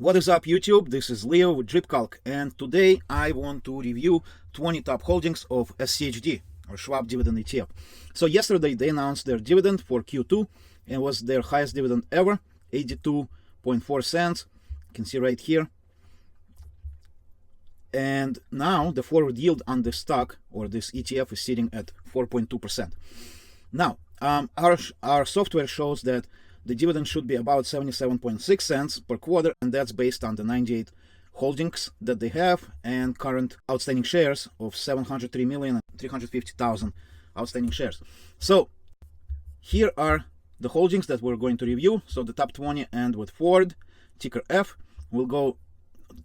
What is up, YouTube? This is Leo with DRIPCalc, and today I want to review 20 top holdings of SCHD, or Schwab Dividend ETF. So yesterday they announced their dividend for Q2, and it was their highest dividend ever, 82.4 cents. You can see right here. And now the forward yield on this stock, or this ETF, is sitting at 4.2%. Now, our software shows that the dividend should be about 77.6 cents per quarter, and that's based on the 98 holdings that they have and current outstanding shares of 703,350,000 outstanding shares. So here are the holdings that we're going to review. So the top 20 end with Ford, ticker F. We'll go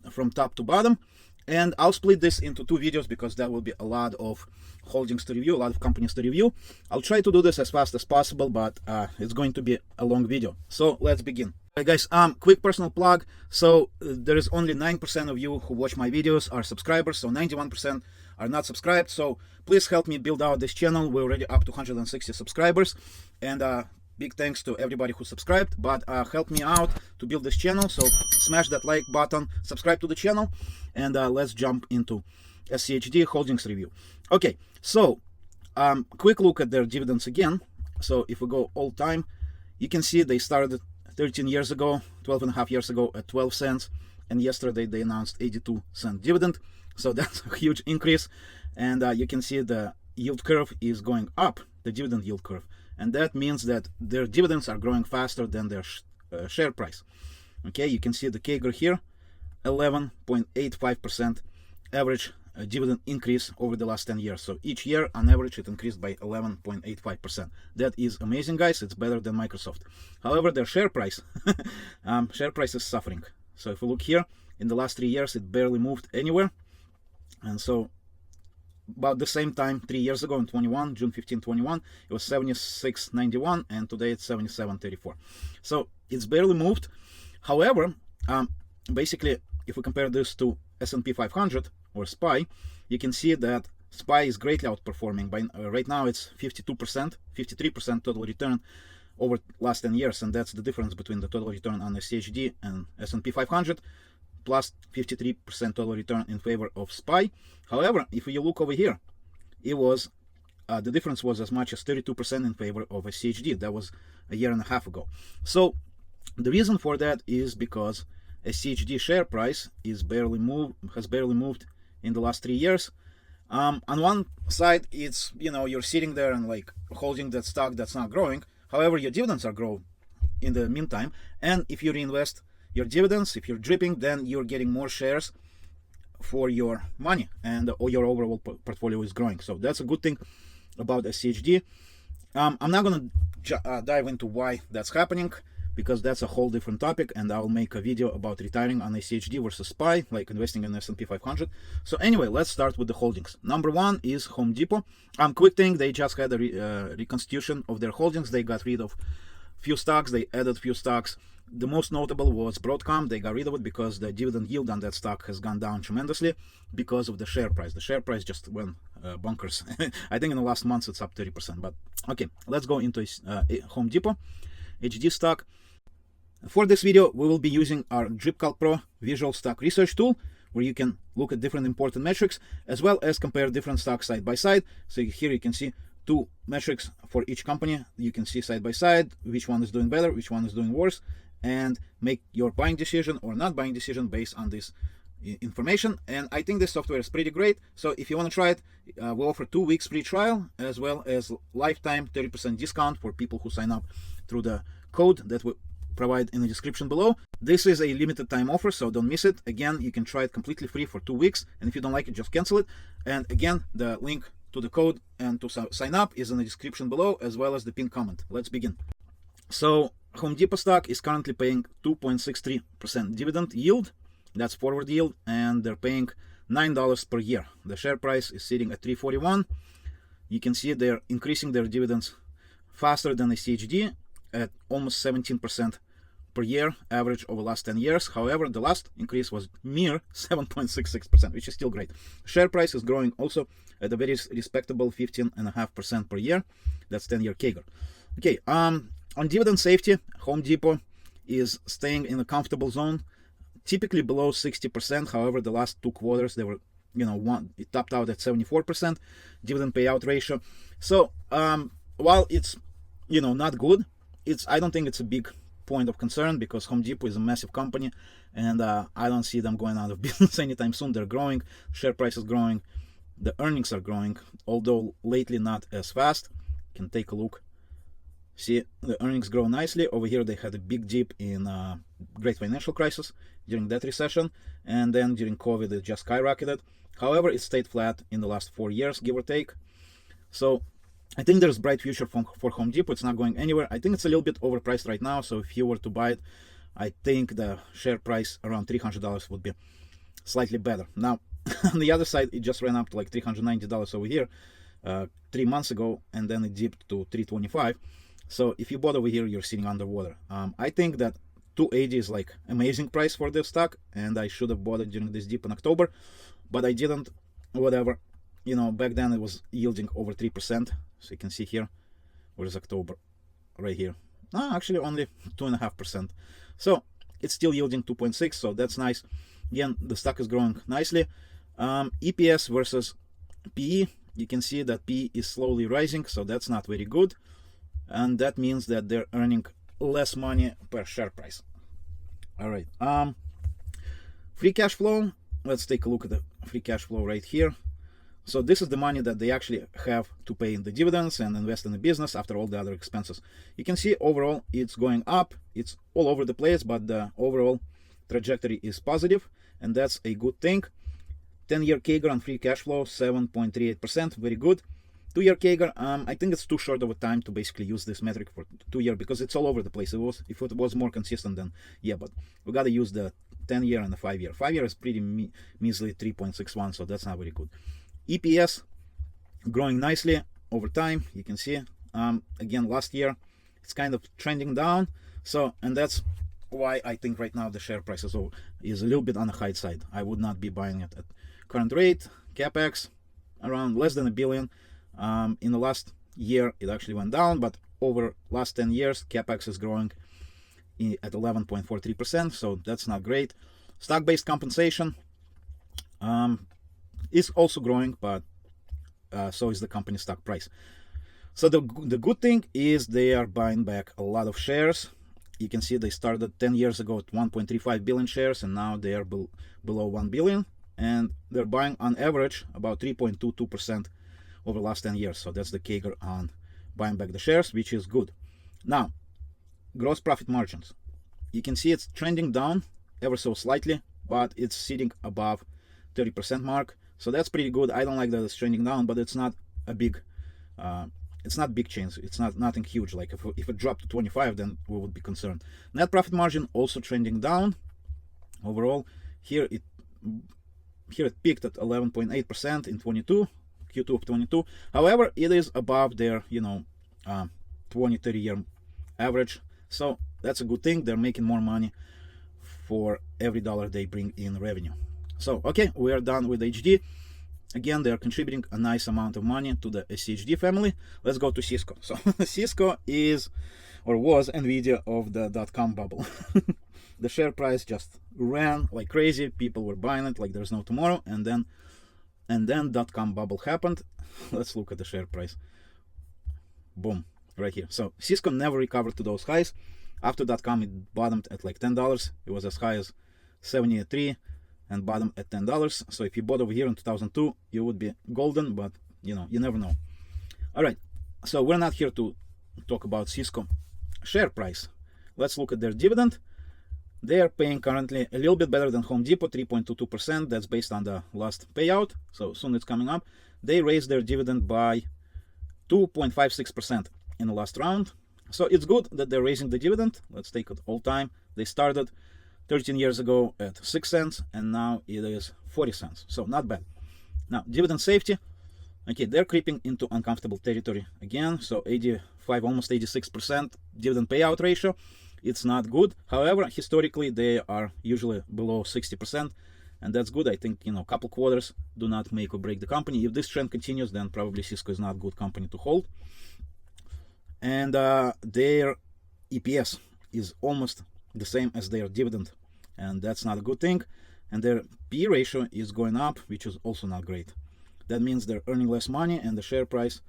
from top to bottom, and I'll split this into two videos because that will be a lot of holdings to review, a lot of companies to review. I'll try to do this as fast as possible, but it's going to be a long video. So let's begin. Hey guys, quick personal plug. So there is only 9% of you who watch my videos are subscribers, so 91% are not subscribed. So please help me build out this channel. We're already up to 160 subscribers, and big thanks to everybody who subscribed, but help me out to build this channel. So smash that like button, subscribe to the channel, and let's jump into SCHD holdings review. Okay, so quick look at their dividends again. So if we go all time, you can see they started 13 years ago, 12 and a half years ago at 12 cents, and yesterday they announced 82-cent dividend. So that's a huge increase, and you can see the yield curve is going up, the dividend yield curve. And that means that their dividends are growing faster than their share price. Okay, you can see the CAGR here, 11.85% average dividend increase over the last 10 years. So each year, on average, it increased by 11.85%. That is amazing, guys. It's better than Microsoft. However, their share price, share price is suffering. So if we look here, in the last 3 years, it barely moved anywhere. And so about the same time 3 years ago in June 15, 21, it was 76.91, and today it's 77.34. So it's barely moved. However, basically, if we compare this to S&P 500 or SPY, you can see that SPY is greatly outperforming. By right now it's 52%, 53% total return over last 10 years, and that's the difference between the total return on the SCHD and S&P 500. Plus 53% total return in favor of SPY. However, if you look over here, it was the difference was as much as 32% in favor of a SCHD. That was a year and a half ago. So the reason for that is because a SCHD share price has barely moved in the last 3 years. On one side, it's, you know, you're sitting there and like holding that stock that's not growing. However, your dividends are growing in the meantime, and if you reinvest your dividends, if you're dripping, then you're getting more shares for your money, and your overall portfolio is growing. So that's a good thing about SCHD. I'm not going to dive into why that's happening, because that's a whole different topic, and I'll make a video about retiring on SCHD versus SPY, like investing in S&P 500. So anyway, let's start with the holdings. Number one is Home Depot. Quick thing, they just had a reconstitution of their holdings. They got rid of few stocks, they added few stocks. The most notable was Broadcom. They got rid of it because the dividend yield on that stock has gone down tremendously because of the share price. The share price just went bonkers. I think in the last month it's up 30%. But okay, let's go into Home Depot, HD stock. For this video, we will be using our DRIPCalc Pro visual stock research tool, where you can look at different important metrics as well as compare different stocks side by side. So here you can see two metrics for each company. You can see side by side which one is doing better, which one is doing worse, and make your buying decision or not buying decision based on this information. And I think this software is pretty great. So if you want to try it, we offer 2 weeks free trial as well as lifetime 30% discount for people who sign up through the code that we provide in the description below. This is a limited time offer, so don't miss it. Again, you can try it completely free for 2 weeks, and if you don't like it, just cancel it. And again, the link to the code and to sign up is in the description below, as well as the pinned comment. Let's begin. So Home Depot stock is currently paying 2.63% dividend yield. That's forward yield, and they're paying $9 per year. The share price is sitting at $3.41. You can see they're increasing their dividends faster than the SCHD at almost 17% per year average over the last 10 years. However, the last increase was mere 7.66%, which is still great. Share price is growing also at a very respectable 15.5% per year. That's 10-year CAGR. Okay, on dividend safety, Home Depot is staying in a comfortable zone. typically below 60%. However, the last 2 quarters, they were, it topped out at 74% dividend payout ratio. So while it's, not good, I don't think it's a big point of concern, because Home Depot is a massive company, and I don't see them going out of business anytime soon. They're growing, share price is growing, the earnings are growing, although lately not as fast. You can take a look. See, the earnings grow nicely. Over here they had a big dip in great financial crisis during that recession, and then during COVID it just skyrocketed. However, it stayed flat in the last 4 years, give or take. So I think there's bright future for Home Depot. It's not going anywhere. I think it's a little bit overpriced right now, so if you were to buy it, I think the share price around $300 would be slightly better. Now, on the other side, it just ran up to like $390 over here 3 months ago, and then it dipped to $325. So if you bought over here, you're sitting underwater. I think that $280 is like amazing price for this stock, and I should have bought it during this dip in October, but I didn't. Whatever. Back then it was yielding over 3%. So you can see here, where is October? Right here. No, actually only 2.5%. So it's still yielding 2.6, so that's nice. Again, the stock is growing nicely. EPS versus PE, you can see that PE is slowly rising, so that's not very good. And that means that they're earning less money per share price. All right. Free cash flow. Let's take a look at the free cash flow right here. So this is the money that they actually have to pay in the dividends and invest in the business after all the other expenses. You can see overall it's going up. It's all over the place, but the overall trajectory is positive, and that's a good thing. 10-year CAGR on free cash flow, 7.38%, very good. 2-year CAGR, I think it's too short of a time to basically use this metric for 2 year, because it's all over the place. If it was more consistent, then yeah, but we gotta use the 10-year and the 5-year. 5-year is pretty measly 3.61, so that's not very good. EPS growing nicely over time. You can see again last year it's kind of trending down. So, and that's why I think right now the share price is a little bit on the high side. I would not be buying it at current rate. CapEx around less than $1 billion. In the last year it actually went down, but over last 10 years CapEx is growing at 11.43%, so that's not great. Stock-based compensation is also growing, but so is the company stock price. So the good thing is they are buying back a lot of shares. You can see they started 10 years ago at 1.35 billion shares, and now they are below 1 billion, and they're buying on average about 3.22% over the last 10 years. So that's the CAGR on buying back the shares, which is good. Now, gross profit margins. You can see it's trending down ever so slightly, but it's sitting above 30% mark. So that's pretty good. I don't like that it's trending down, but it's not a big big change. It's nothing huge. Like if it dropped to 25, then we would be concerned. Net profit margin also trending down overall. Here it peaked at 11.8% in Q2 of 22. However, it is above their 20-30 year average. So that's a good thing. They're making more money for every dollar they bring in revenue. So, okay, we are done with HD. Again, they are contributing a nice amount of money to the SCHD family. Let's go to Cisco. So, Cisco is, or was, NVIDIA of the .com bubble. The share price just ran like crazy. People were buying it like there's no tomorrow. And then .com bubble happened. Let's look at the share price. Boom, right here. So, Cisco never recovered to those highs. After .com, it bottomed at like $10. It was as high as 73 and bottom at $10. So if you bought over here in 2002, you would be golden, but you never know. All right, so we're not here to talk about Cisco share price. Let's look at their dividend. They are paying currently a little bit better than Home Depot, 3.22%. That's based on the last payout, so soon it's coming up. They raised their dividend by 2.56% in the last round. So it's good that they're raising the dividend. Let's take it all time. They started 13 years ago at 6 cents, and now it is 40 cents. So not bad. Now, dividend safety. Okay, they're creeping into uncomfortable territory again. So 85, almost 86% dividend payout ratio. It's not good. However, historically, they are usually below 60%, and that's good. I think, a couple quarters do not make or break the company. If this trend continues, then probably Cisco is not a good company to hold. And their EPS is almost the same as their dividend and that's not a good thing. And their PE ratio is going up, which is also not great. That means they're earning less money, and the share price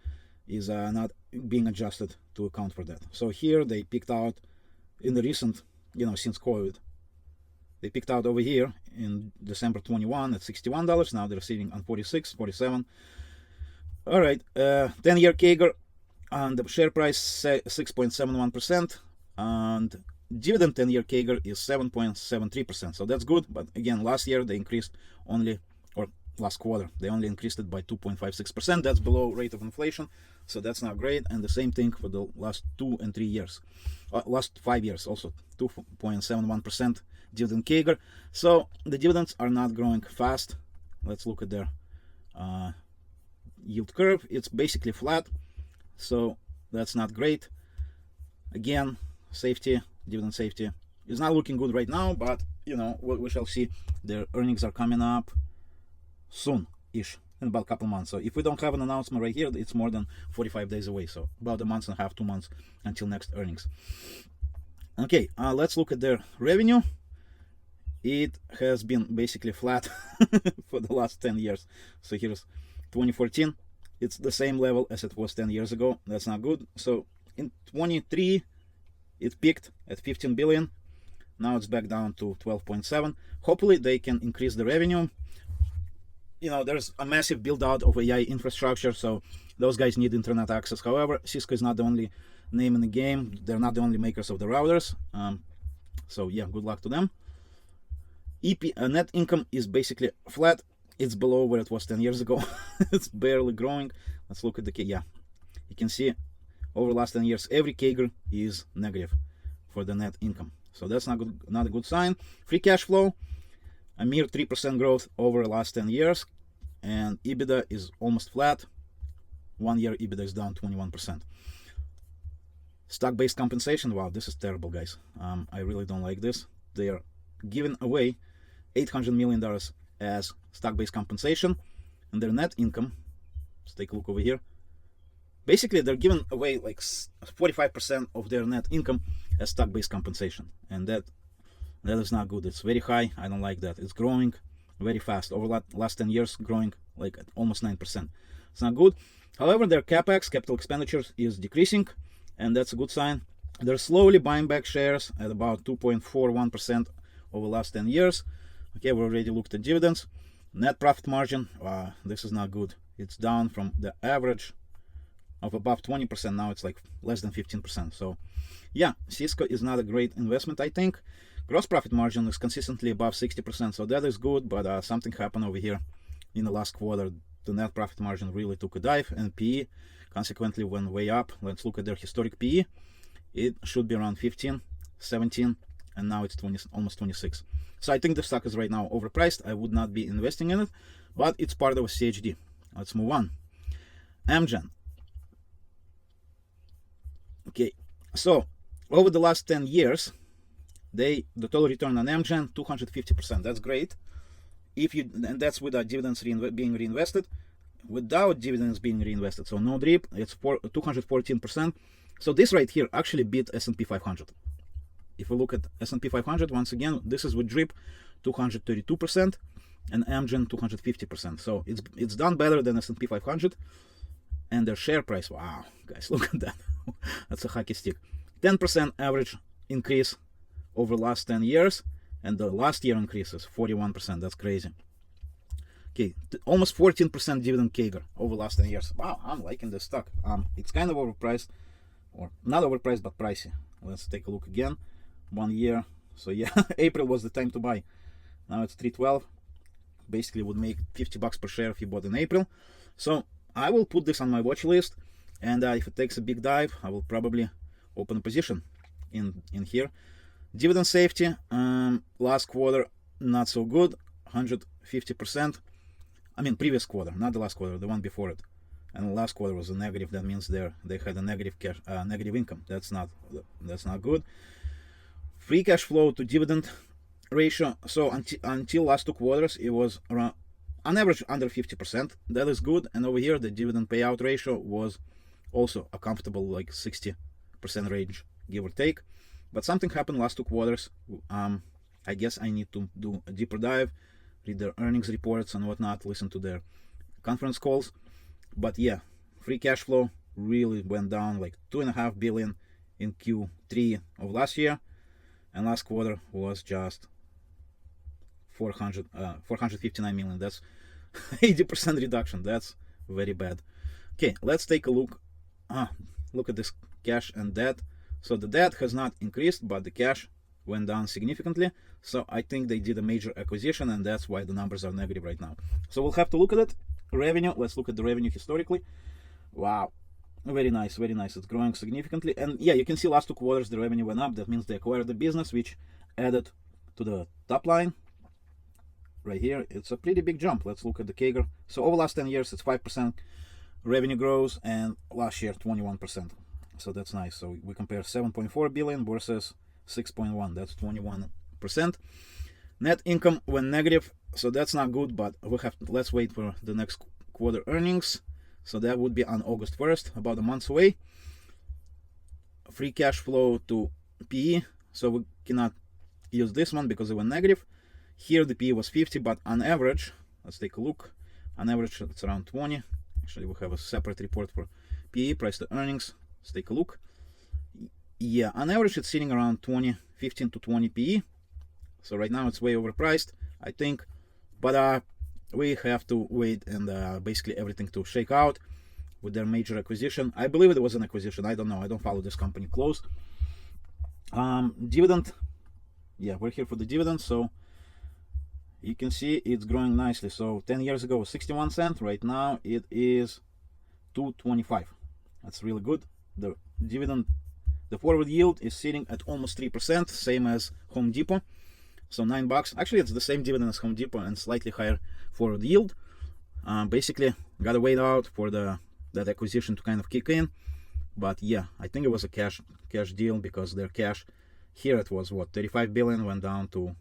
is not being adjusted to account for that. So here they picked out in the recent, since COVID, they picked out over here in December 21 at $61. Now they're sitting on 46, 47. All right, 10-year CAGR and the share price 6.71%, and dividend 10-year CAGR is 7.73%. So that's good. But again, last year they increased last quarter they only increased it by 2.56%. That's below rate of inflation, so that's not great. And the same thing for the last 2 and 3 years, last 5 years also 2.71% dividend CAGR. So the dividends are not growing fast. Let's look at their yield curve. It's basically flat, so that's not great. Again, dividend safety is not looking good right now, but we shall see. Their earnings are coming up soon-ish, in about a couple months. So if we don't have an announcement right here, it's more than 45 days away. So about a month and a half, 2 months until next earnings. Okay, let's look at their revenue. It has been basically flat for the last 10 years. So here's 2014. It's the same level as it was 10 years ago. That's not good. So in 23, it peaked at 15 billion. Now it's back down to 12.7. Hopefully they can increase the revenue. There's a massive build out of AI infrastructure, so those guys need internet access. However, Cisco is not the only name in the game. They're not the only makers of the routers. So yeah, good luck to them. Net income is basically flat. It's below where it was 10 years ago. It's barely growing. Let's look at the you can see over the last 10 years every CAGR is negative for the net income, so that's not a good sign. Free cash flow, a mere 3% growth over the last 10 years, and EBITDA is almost flat. 1 year EBITDA is down 21%. Stock-based compensation, wow, this is terrible, guys. I really don't like this. They are giving away $800 million as stock-based compensation, and their net income, let's take a look over here. Basically, they're giving away like 45% of their net income as stock-based compensation, and that is not good. It's very high. I don't like that. It's growing very fast. Over the last 10 years, growing like at almost 9%. It's not good. However, their CapEx, capital expenditures, is decreasing, and that's a good sign. They're slowly buying back shares at about 2.41% over the last 10 years. Okay, we already looked at dividends. Net profit margin, this is not good. It's down from the average of above 20%. Now it's like less than 15%. So yeah, Cisco is not a great investment, I think. Gross profit margin is consistently above 60%, so that is good, but something happened over here in the last quarter. The net profit margin really took a dive, and PE consequently went way up. Let's look at their historic PE. It should be around 15, 17, and now it's almost 26. So I think the stock is right now overpriced. I would not be investing in it, but it's part of a SCHD. Let's move on. AMGN. Okay, so over the last 10 years, the total return on AMGN 250%. That's great. And that's without dividends being reinvested. Without dividends being reinvested, so no DRIP, it's 214%. So this right here actually beat S&P 500. If we look at S&P 500, once again, this is with DRIP 232% and AMGN 250%. So it's done better than S&P 500. And their share price, wow, guys, look at that. That's a hockey stick. 10% average increase over the last 10 years, and the last year increase is 41%. That's crazy. Okay, almost 14% dividend CAGR over the last 10 years. Wow, I'm liking this stock. It's kind of overpriced, or not overpriced, but pricey. Let's take a look again. 1 year. So yeah, April was the time to buy. Now it's 312. Basically would make $50 per share if you bought in April. So I will put this on my watch list, and if it takes a big dive, I will probably open a position in here. Dividend safety, last quarter not so good, 150%. I mean previous quarter, not the last quarter, the one before it. And the last quarter was a negative. That means they had a negative negative income. That's not good. Free cash flow to dividend ratio. So until last 2 quarters, it was around, on average, under 50%. That is good. And over here, the dividend payout ratio was also a comfortable like 60% range, give or take. But something happened last 2 quarters. I I guess I need to do a deeper dive, read their earnings reports and whatnot, listen to their conference calls. But yeah, free cash flow really went down like 2.5 billion in Q3 of last year, and last quarter was just 459 million. That's 80% reduction. That's very bad. Okay, let's take a look. Look at this cash and debt. So the debt has not increased, but the cash went down significantly. So I think they did a major acquisition, and that's why the numbers are negative right now. So we'll have to look at it. Revenue, let's look at the revenue historically. Wow, very nice, very nice. It's growing significantly. And yeah, you can see last 2 quarters the revenue went up. That means they acquired the business, which added to the top line. Right here, it's a pretty big jump. Let's look at the CAGR. So over the last 10 years, it's 5% revenue growth, and last year 21%. So that's nice. So we compare 7.4 billion versus 6.1. That's 21%. Net income went negative, so that's not good. But let's wait for the next quarter earnings. So that would be on August 1st, about a month away. Free cash flow to PE. So we cannot use this one because it went negative. Here the PE was 50, but on average, let's take a look. On average, it's around 20. Actually, we have a separate report for PE, price to earnings. Let's take a look. Yeah, on average, it's sitting around 15 to 20 PE. So right now, it's way overpriced, I think. But we have to wait and basically everything to shake out with their major acquisition. I believe it was an acquisition. I don't know. I don't follow this company close. Dividend. Yeah, we're here for the dividend. So you can see it's growing nicely. So 10 years ago, 61 cents. Right now, it is 2.25. That's really good. The dividend, the forward yield is sitting at almost 3%, same as Home Depot. So $9. Actually, it's the same dividend as Home Depot and slightly higher forward yield. Basically, gotta wait out for that acquisition to kind of kick in. But yeah, I think it was a cash deal because their cash here it was what 35 billion, went down to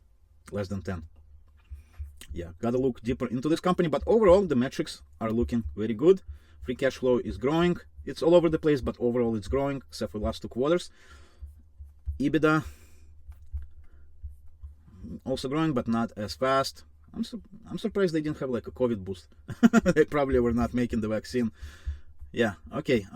less than 10. Yeah, gotta look deeper into this company. But overall, the metrics are looking very good. Free cash flow is growing. It's all over the place, but overall it's growing, except for the last 2 quarters. EBITDA also growing, but not as fast. I'm surprised they didn't have like a COVID boost. They probably were not making the vaccine. Yeah, okay.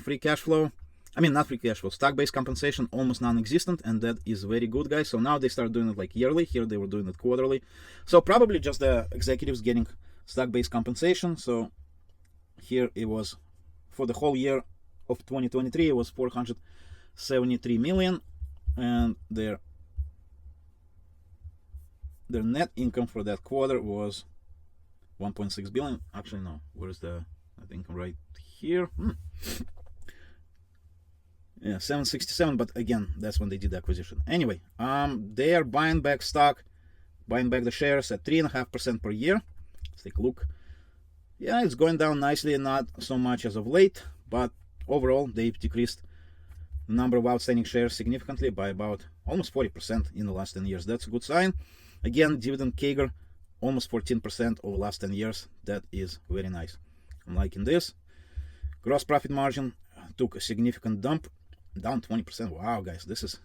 Free cash flow. I mean, not free cash flow. Stock-based compensation almost non-existent, and that is very good, guys. So now they start doing it like yearly. Here they were doing it quarterly. So probably just the executives getting stock-based compensation. So here it was for the whole year of 2023. It was 473 million, and their net income for that quarter was 1.6 billion. Actually, no. Where's the net income? Right here. Yeah, 767. But again, that's when they did the acquisition. Anyway, they are buying back stock, buying back the shares at 3.5% per year. Let's take a look. Yeah, it's going down nicely, not so much as of late, but overall they've decreased the number of outstanding shares significantly by about almost 40% in the last 10 years. That's a good sign. Again, dividend CAGR almost 14% over the last 10 years. That is very nice. I'm liking this. Gross profit margin took a significant dump, down 20%. Wow, guys, this is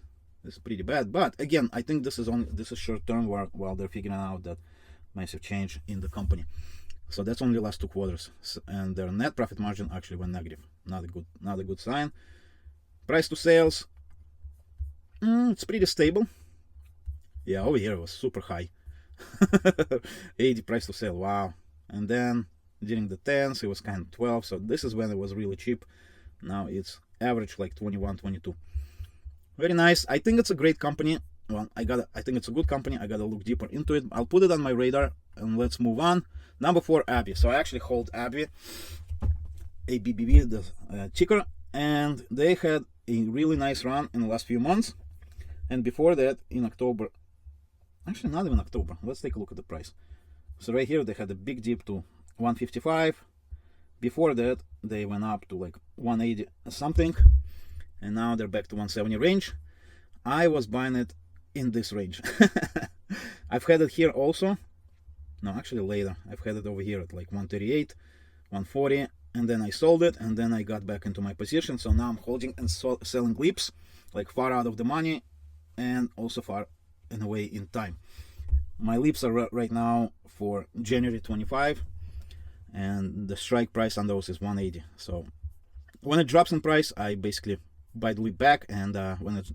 pretty bad. But again, I think this is short term while they're figuring out that massive change in the company. So that's only the last 2 quarters, and their net profit margin actually went negative. Not a good sign. Price to sales, it's pretty stable. Yeah, over here it was super high. 80 price to sale, wow. And then during the 10s it was kind of 12. So this is when it was really cheap. Now it's average like 21, 22. Very nice. I think it's a great company. Well, I think it's a good company. I gotta look deeper into it. I'll put it on my radar, and let's move on. Number 4, ABBV. So I actually hold ABBV, ABBV, the ticker, and they had a really nice run in the last few months. And before that, in October, actually not even October, let's take a look at the price. So right here they had a big dip to 155. Before that they went up to like 180 something, and now they're back to 170 range. I was buying it in this range. I've had it here also. No, actually later. I've had it over here at like 138, 140, and then I sold it, and then I got back into my position. So now I'm holding and selling leaps, like far out of the money, and also far in a way in time. My leaps are right now for January 25, and the strike price on those is 180. So when it drops in price, I basically buy the leap back, and when it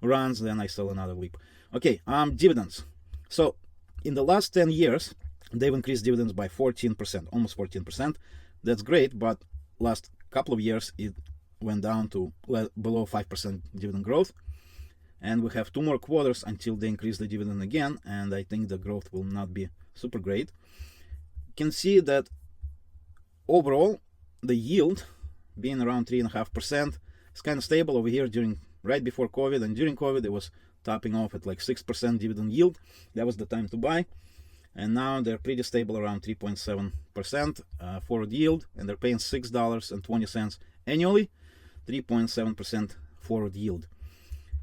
runs, then I sell another leap. Okay, dividends. So in the last 10 years, they've increased dividends by 14%, almost 14%. That's great, but last couple of years it went down to below 5% dividend growth, and we have 2 more quarters until they increase the dividend again, and I think the growth will not be super great. You can see that overall the yield being around 3.5%. It's kind of stable over here right before COVID, and during COVID it was topping off at like 6% dividend yield. That was the time to buy, and now they're pretty stable around 3.7% forward yield, and they're paying $6.20 annually, 3.7% forward yield.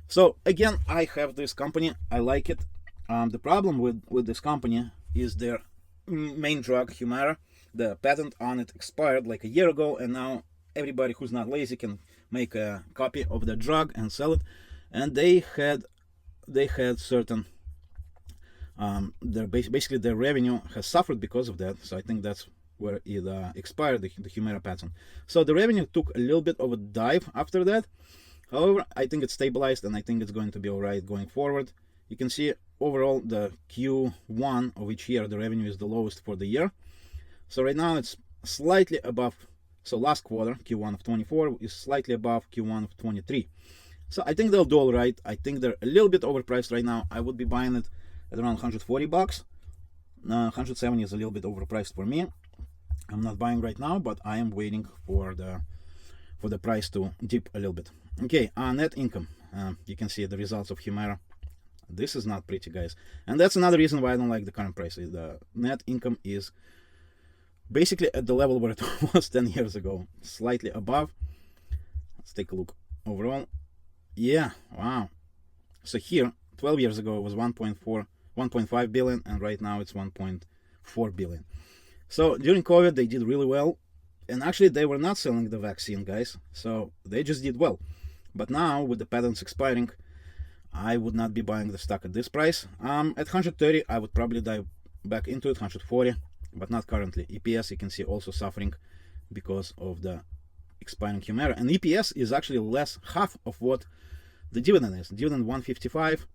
So again, I have this company, I like it. The problem with this company is their main drug, Humira. The patent on it expired like a year ago, and now everybody who's not lazy can make a copy of the drug and sell it. And they had certain basically their revenue has suffered because of that. So I think that's where it expired, the Humira patent. So the revenue took a little bit of a dive after that. However, I think it's stabilized, and I think it's going to be all right going forward. You can see overall the Q1 of each year, the revenue is the lowest for the year. So right now it's slightly above. So last quarter, Q1 of 24, is slightly above Q1 of 23. So I think they'll do all right. I think they're a little bit overpriced right now. I would be buying it at around $140. 170 is a little bit overpriced for me. I'm not buying right now, but I am waiting for the price to dip a little bit. Okay, net income. You can see the results of Humira. This is not pretty, guys, and that's another reason why I don't like the current price. The net income is basically at the level where it was 10 years ago, slightly above. Let's take a look overall. Yeah, wow. So here 12 years ago it was 1.5 billion, and right now it's 1.4 billion. So during COVID they did really well, and actually they were not selling the vaccine, guys, so they just did well. But now with the patents expiring, I would not be buying the stock at this price. At 130 I would probably dive back into it, 140, but not currently. EPS, you can see, also suffering because of the expiring Humira, and EPS is actually half of what the dividend is. Dividend 155,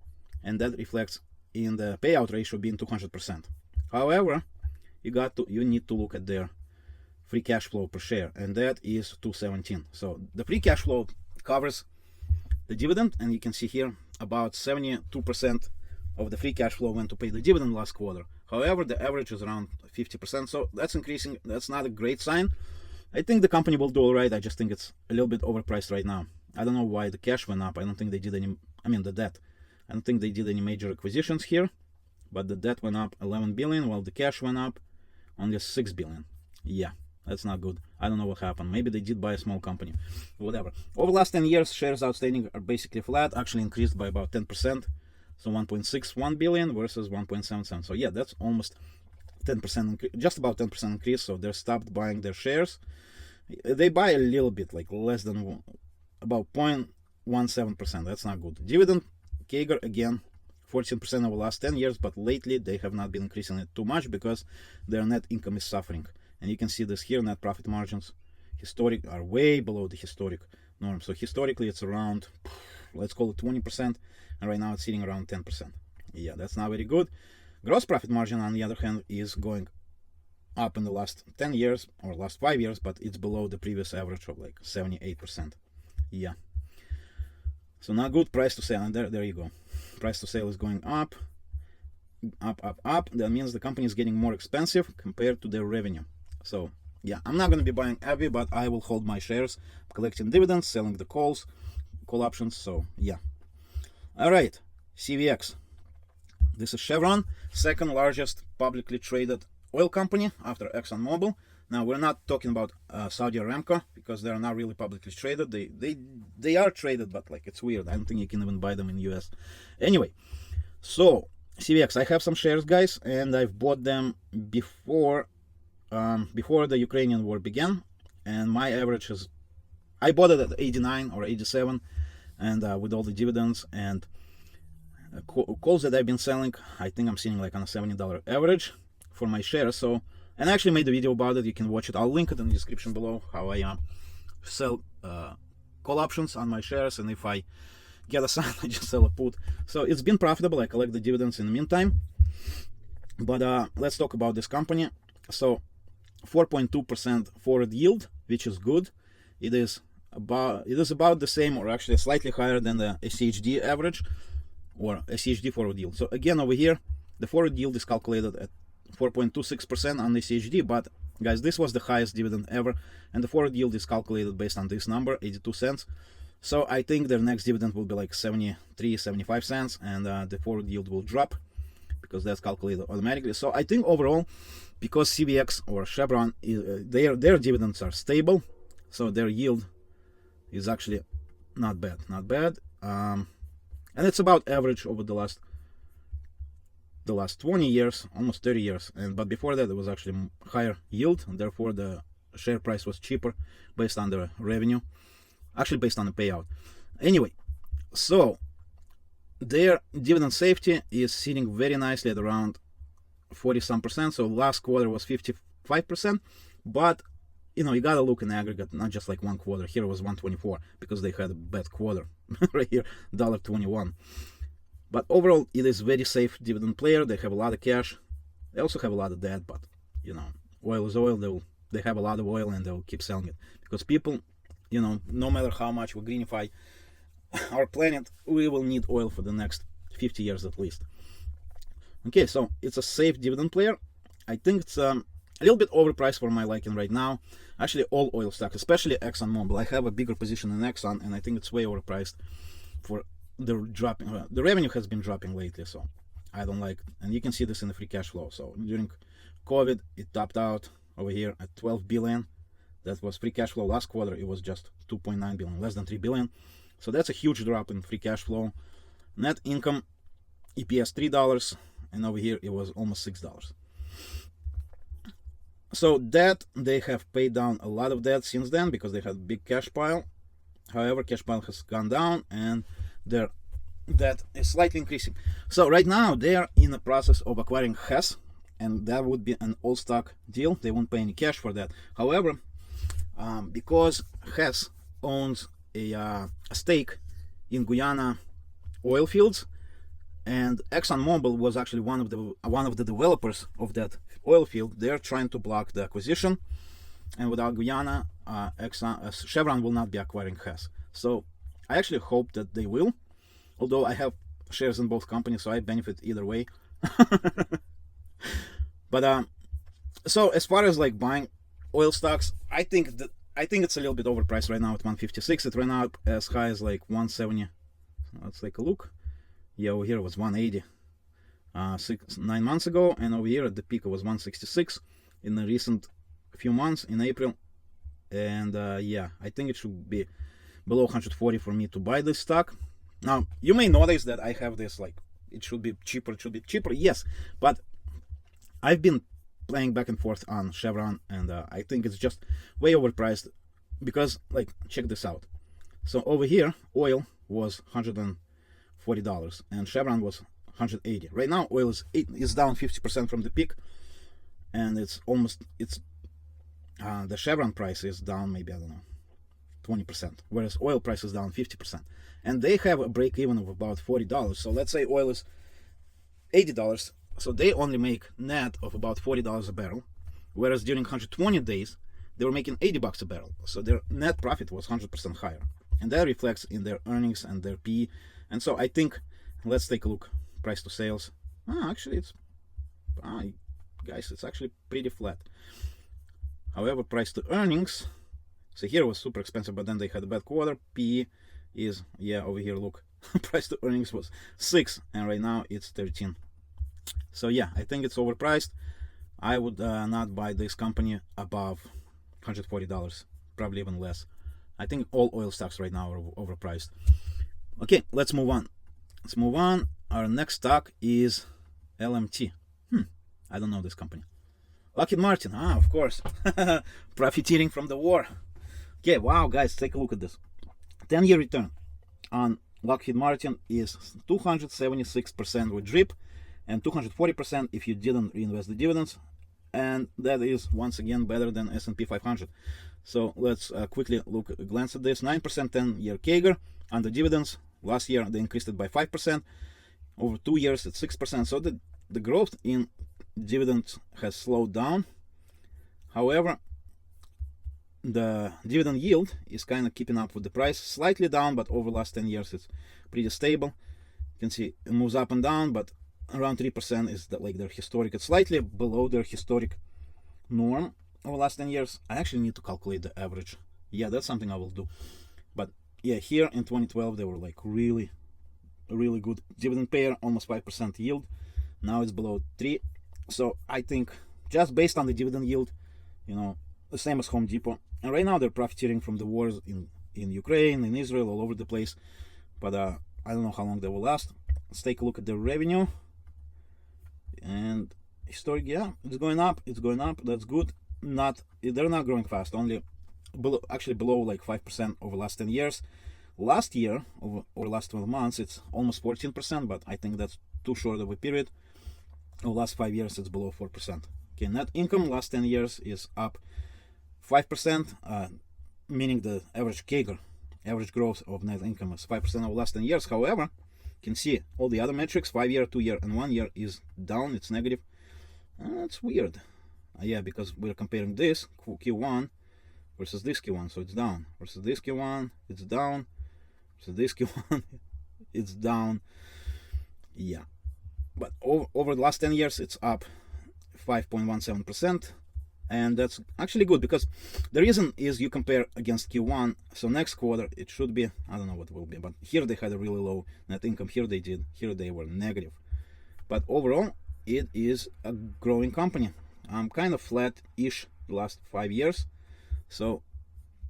and that reflects in the payout ratio being 200%. However, you need to look at their free cash flow per share, and that is 217. So the free cash flow covers the dividend, and you can see here about 72% of the free cash flow went to pay the dividend last quarter. However, the average is around 50%, so that's increasing. That's not a great sign. I think the company will do all right. I just think it's a little bit overpriced right now. I don't know why the cash went up. I don't think they did any, the debt. I don't think they did any major acquisitions here, but the debt went up 11 billion while the cash went up only 6 billion. Yeah, that's not good. I don't know what happened. Maybe they did buy a small company. Whatever. Over the last 10 years, shares outstanding are basically flat, actually increased by about 10%. So 1.61 billion versus 1.77. So yeah, that's almost 10%, just about 10% increase. So they stopped buying their shares. They buy a little bit, like less than about 0.17%. That's not good. Dividend CAGR, again, 14% over the last 10 years, but lately they have not been increasing it too much because their net income is suffering. And you can see this here, net profit margins historic are way below the historic norm. So historically it's around, let's call it 20%, and right now it's sitting around 10%. Yeah, that's not very good. Gross profit margin, on the other hand, is going up in the last 10 years or last 5 years, but it's below the previous average of like 78%. Yeah, so not good. Price to sale, and there you go. Price to sale is going up. That means the company is getting more expensive compared to their revenue. So yeah, I'm not going to be buying ABBV, but I will hold my shares, collecting dividends, selling the call options. So yeah. All right, CVX. This is Chevron, second largest publicly traded oil company after ExxonMobil. Now we're not talking about Saudi Aramco because they are not really publicly traded. They are traded, but like it's weird. I don't think you can even buy them in the US. Anyway, so CVX, I have some shares, guys, and I've bought them before the Ukrainian war began, and my average is, I bought it at 89 or 87, and with all the dividends, and calls that I've been selling, I think I'm seeing like on a $70 average for my shares. So, and I actually made a video about it. You can watch it. I'll link it in the description below, how I sell call options on my shares, and if I get a sign, I just sell a put. So it's been profitable. I collect the dividends in the meantime. But let's talk about this company. So 4.2% forward yield, which is good. It is about the same, or actually slightly higher than the SCHD average, or SCHD forward yield. So again, over here, the forward yield is calculated at 4.26% on the SCHD, but guys, this was the highest dividend ever, and the forward yield is calculated based on this number, 82 cents. So I think their next dividend will be like 73, 75 cents, and the forward yield will drop because that's calculated automatically. So I think overall, because CVX or Chevron, their dividends are stable, so their yield is actually not bad, and it's about average over the last 20 years, almost 30 years. But before that, it was actually higher yield, and therefore the share price was cheaper based on the revenue, actually based on the payout. Anyway, so their dividend safety is sitting very nicely at around 40-some%. So last quarter was 55%, but you know, you gotta look in aggregate, not just like one quarter. Here it was 124 because they had a bad quarter. Right here, $1.21. But overall, it is very safe dividend player. They have a lot of cash. They also have a lot of debt, but you know, oil is oil. They have a lot of oil, and they'll keep selling it because people, you know, no matter how much we greenify our planet, we will need oil for the next 50 years at least. Okay, so it's a safe dividend player. I think it's a little bit overpriced for my liking right now. Actually, all oil stocks, especially ExxonMobil. I have a bigger position in Exxon, and I think it's way overpriced for the dropping. The revenue has been dropping lately, so I don't like. And you can see this in the free cash flow. So during COVID, it topped out over here at 12 billion. That was free cash flow. Last quarter, it was just 2.9 billion, less than 3 billion. So that's a huge drop in free cash flow. Net income, EPS $3, and over here it was almost $6. So debt, they have paid down a lot of debt since then because they had a big cash pile. However, cash pile has gone down and their debt is slightly increasing. So right now they are in the process of acquiring Hess, and that would be an all stock deal. They won't pay any cash for that. However, because Hess owns a stake in Guyana oil fields, and ExxonMobil was actually one of the developers of that oil field, they're trying to block the acquisition, and without Guyana, Chevron will not be acquiring Hess. So I actually hope that they will, although I have shares in both companies, so I benefit either way. But so as far as like buying oil stocks, I think it's a little bit overpriced right now at 156. It ran up as high as like 170. Let's take a look. Yeah, over here it was 180 9 months ago, and over here at the peak it was 166 in the recent few months in April. And yeah, I think it should be below 140 for me to buy this stock. Now you may notice that I have this like it should be cheaper, yes, but I've been playing back and forth on Chevron, and I think it's just way overpriced because, like, check this out. So over here oil was $140 and Chevron was 180. Right now oil is down 50% from the peak, and the Chevron price is down maybe, I don't know, 20%, whereas oil price is down 50%, and they have a break even of about $40. So let's say oil is $80, so they only make net of about $40 a barrel, whereas during 120 days they were making $80 a barrel. So their net profit was 100% higher, and that reflects in their earnings and their PE. And so I think, let's take a look, price to sales. Actually it's guys, it's actually pretty flat. However, price to earnings, so here it was super expensive, but then they had a bad quarter. PE is, yeah, over here, look, price to earnings was 6, and right now it's 13. So yeah, I think it's overpriced. I would not buy this company above $140, probably even less. I think all oil stocks right now are overpriced. Okay, let's move on. Our next stock is LMT. I don't know this company. Lockheed Martin, of course. Profiteering from the war. Okay, wow, guys, take a look at this. 10-year return on Lockheed Martin is 276% with DRIP, and 240% if you didn't reinvest the dividends, and that is once again better than S&P 500. So let's quickly glance at this. 9% 10-year CAGR on the dividends. Last year they increased it by 5%. Over 2 years it's 6%. So the growth in dividends has slowed down. However, the dividend yield is kind of keeping up with the price, slightly down, but over the last 10 years it's pretty stable. You can see it moves up and down, but around 3% is like their historic. It's slightly below their historic norm over the last 10 years. I actually need to calculate the average. Yeah, that's something I will do. But yeah, here in 2012 they were like really good dividend payer, almost 5% yield. Now it's below 3. So I think just based on the dividend yield, you know, the same as Home Depot. And right now they're profiteering from the wars in Ukraine, in Israel, all over the place. But I don't know how long they will last. Let's take a look at their revenue. And historic, yeah, it's going up. It's going up. That's good. They're not growing fast. Only below like 5% over the last 10 years. Last year, over last 12 months, it's almost 14%. But I think that's too short of a period. Over the last 5 years, it's below 4%. Okay, net income last 10 years is up 5%, meaning the average CAGR, average growth of net income is 5% over the last 10 years. However, you can see all the other metrics, 5-year, 2-year, and 1 year is down, it's negative. That's weird. Yeah, because we're comparing this Q1 versus this Q1, so it's down. Versus this Q1, it's down. Versus this Q1, it's down. Yeah. But over the last 10 years, it's up 5.17%. And that's actually good, because the reason is you compare against Q1. So next quarter it should be, I don't know what it will be, but here they had a really low net income. Here they were negative. But overall, it is a growing company. I'm kind of flat-ish the last 5 years. So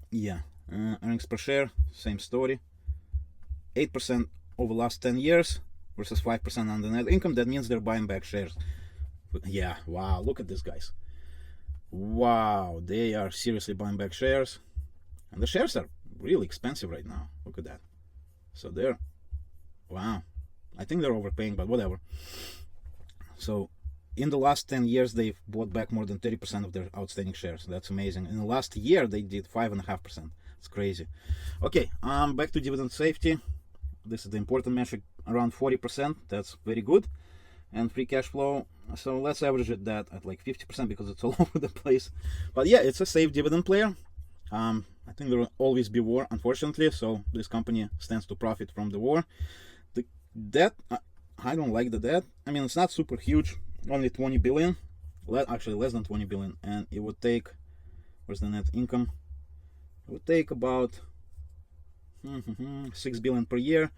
yeah, earnings per share, same story. 8% over the last 10 years versus 5% on the net income. That means they're buying back shares. Yeah, wow, look at these guys. Wow, they are seriously buying back shares. And the shares are really expensive right now. Look at that. So they're, wow, I think they're overpaying, but whatever. So in the last 10 years, they've bought back more than 30% of their outstanding shares. That's amazing. In the last year, they did 5.5%. It's crazy. Okay, back to dividend safety. This is the important metric, around 40%. That's very good. And free cash flow, so let's average that at like 50% because it's all over the place. But yeah, it's a safe dividend player. I think there will always be war, unfortunately, so this company stands to profit from the war. The debt, I don't like the debt. I mean, it's not super huge, only 20 billion, actually less than 20 billion, and it would take, where's the net income? It would take about 6 billion per year.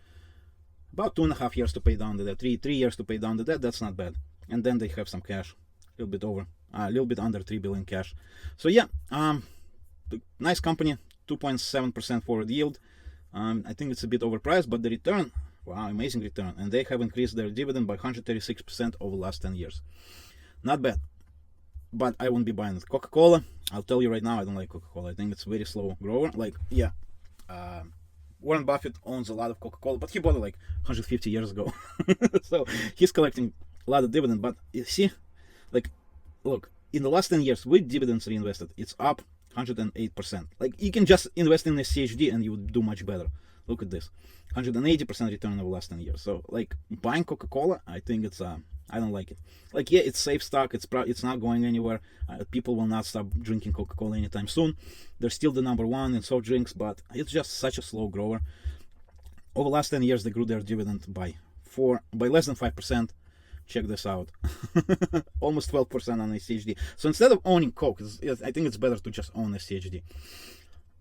About 2.5 years to pay down the debt, 3 years to pay down the debt. That's not bad. And then they have some cash, a little bit under 3 billion cash. So yeah, nice company, 2.7% forward yield. I think it's a bit overpriced, but the return, wow, amazing return. And they have increased their dividend by 136% over the last 10 years. Not bad. But I won't be buying it. Coca-Cola, I'll tell you right now, I don't like Coca-Cola. I think it's a very slow grower. Like, yeah. Warren Buffett owns a lot of Coca-Cola, but he bought it like 150 years ago. So he's collecting a lot of dividend. But you see, like, look, in the last 10 years with dividends reinvested, it's up 108%. Like, you can just invest in a SCHD and you would do much better. Look at this, 180% return over the last 10 years. So like, buying Coca-Cola, I think it's I don't like it. Like, yeah, it's safe stock. It's not going anywhere. People will not stop drinking Coca-Cola anytime soon. They're still the #1 in soft drinks, but it's just such a slow grower. Over the last 10 years, they grew their dividend by less than 5%. Check this out. Almost 12% on SCHD. So instead of owning Coke, I think it's better to just own SCHD.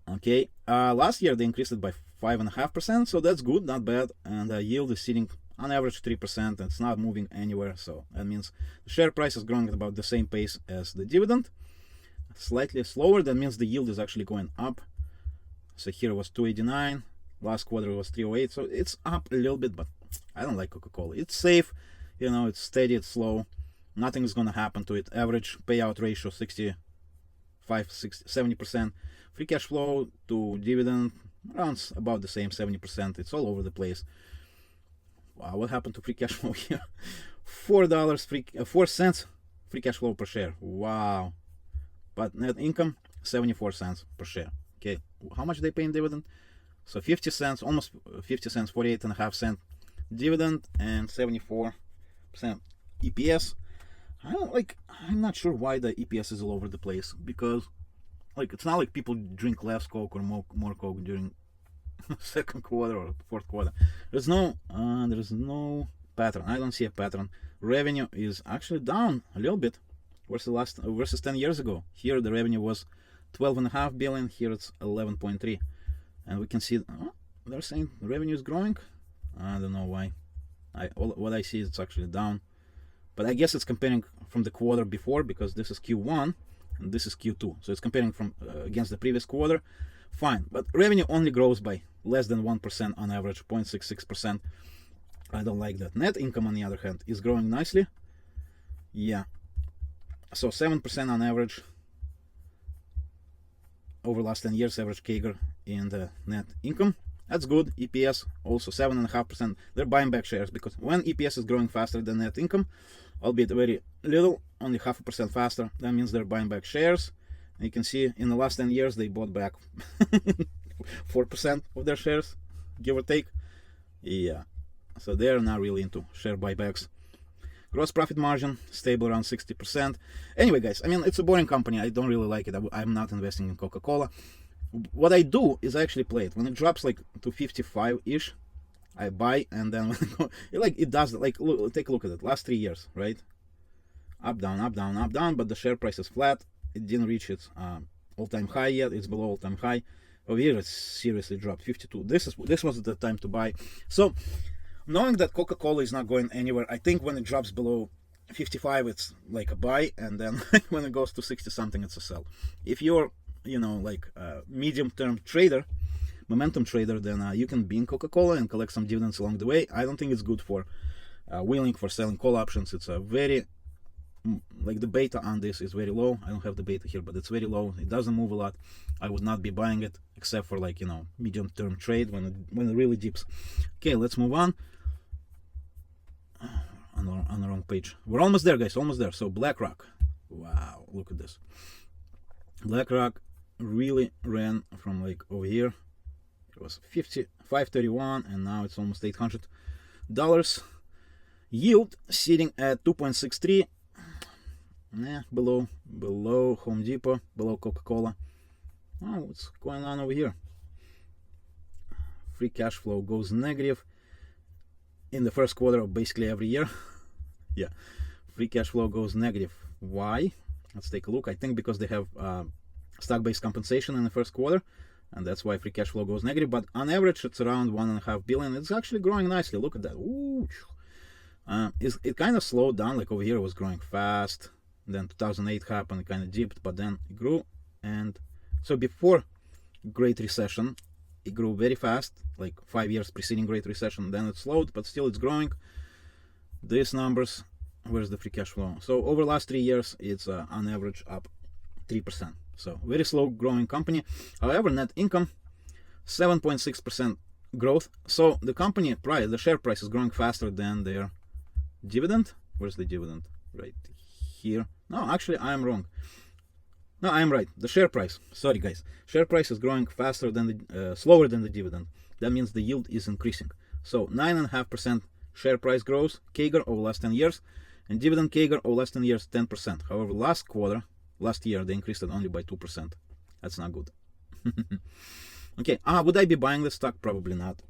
Okay, last year they increased it by 5.5%, so that's good, not bad. And the yield is sitting on average 3%, and it's not moving anywhere. So that means the share price is growing at about the same pace as the dividend, slightly slower. That means the yield is actually going up. So here it was 289, last quarter it was 308, so it's up a little bit. But I don't like Coca-Cola. It's safe, you know, it's steady, it's slow, nothing is going to happen to it. Average payout ratio 70%. Free cash flow to dividend around about the same 70%. It's all over the place. Wow, what happened to free cash flow here? $4 free cash flow per share. Wow. But net income 74 cents per share. Okay, how much they pay in dividend? So 50 cents, almost 50 cents, 48.5 cent dividend, and 74% EPS. I'm not sure why the EPS is all over the place, because it's not like people drink less Coke or more Coke during second quarter or fourth quarter. There's no pattern. I don't see a pattern. Revenue is actually down a little bit versus 10 years ago. Here the revenue was 12.5 billion. Here it's 11.3, and we can see they're saying the revenue is growing. I don't know why. What I see is it's actually down, but I guess it's comparing from the quarter before, because this is Q1 and this is Q2, so it's comparing from against the previous quarter. Fine, but revenue only grows by less than 1% on average, 0.66%. I don't like that. Net income, on the other hand, is growing nicely. Yeah, so 7% on average over last 10 years, average CAGR in the net income. That's good. EPS also 7.5%. They're buying back shares, because when EPS is growing faster than net income, albeit very little, only 0.5% faster, that means they're buying back shares. And you can see in the last 10 years they bought back 4% of their shares, give or take. Yeah, so they're not really into share buybacks. Gross profit margin stable around 60%. Anyway, guys, I mean, it's a boring company. I don't really like it. I'm not investing in Coca-Cola. What I do is I actually play it when it drops like to 55-ish. I buy, and then when it does, like, look, take a look at it. Last 3 years, right? Up, down, up, down, up, down, but the share price is flat. It didn't reach its all-time high yet. It's below all-time high. Over here, it's seriously dropped 52. This was the time to buy. So, knowing that Coca-Cola is not going anywhere, I think when it drops below 55, it's like a buy, and then when it goes to 60 something, it's a sell. If you're like a medium-term trader, momentum trader, then you can be in Coca-Cola and collect some dividends along the way. I don't think it's good for willing for selling call options. It's a very, like, the beta on this is very low. I don't have the beta here, but it's very low. It doesn't move a lot. I would not be buying it, except for, like, medium-term trade when it really dips. Okay, let's move on. On the wrong page. We're almost there, guys. Almost there. So BlackRock. Wow, look at this. BlackRock really ran from like over here. It was 531, and now it's almost $800. Yield sitting at 2.63. Below Home Depot, below Coca-Cola. Oh, what's going on over here? Free cash flow goes negative in the first quarter of basically every year. Yeah, free cash flow goes negative. Why? Let's take a look. I think because they have stock-based compensation in the first quarter, and that's why free cash flow goes negative. But on average, it's around 1.5 billion. It's actually growing nicely. Look at that. Ooh. It kind of slowed down. Like over here, it was growing fast. Then 2008 happened. It kind of dipped, but then it grew. And so before Great Recession, it grew very fast, like 5 years preceding Great Recession. Then it slowed, but still it's growing. These numbers, where's the free cash flow? So over the last 3 years, it's on average up 3%. So very slow growing company. However, net income 7.6% growth. So the company price, the share price is growing faster than their dividend. Where's the dividend? Right here. No, actually I'm wrong. No, I'm right. The share price. Sorry, guys. Share price is growing faster than slower than the dividend. That means the yield is increasing. So 9.5% share price growth CAGR over the last 10 years, and dividend CAGR over the last 10 years 10%. However, last year they increased it only by 2%. That's not good. Okay, would I be buying this stock? Probably not.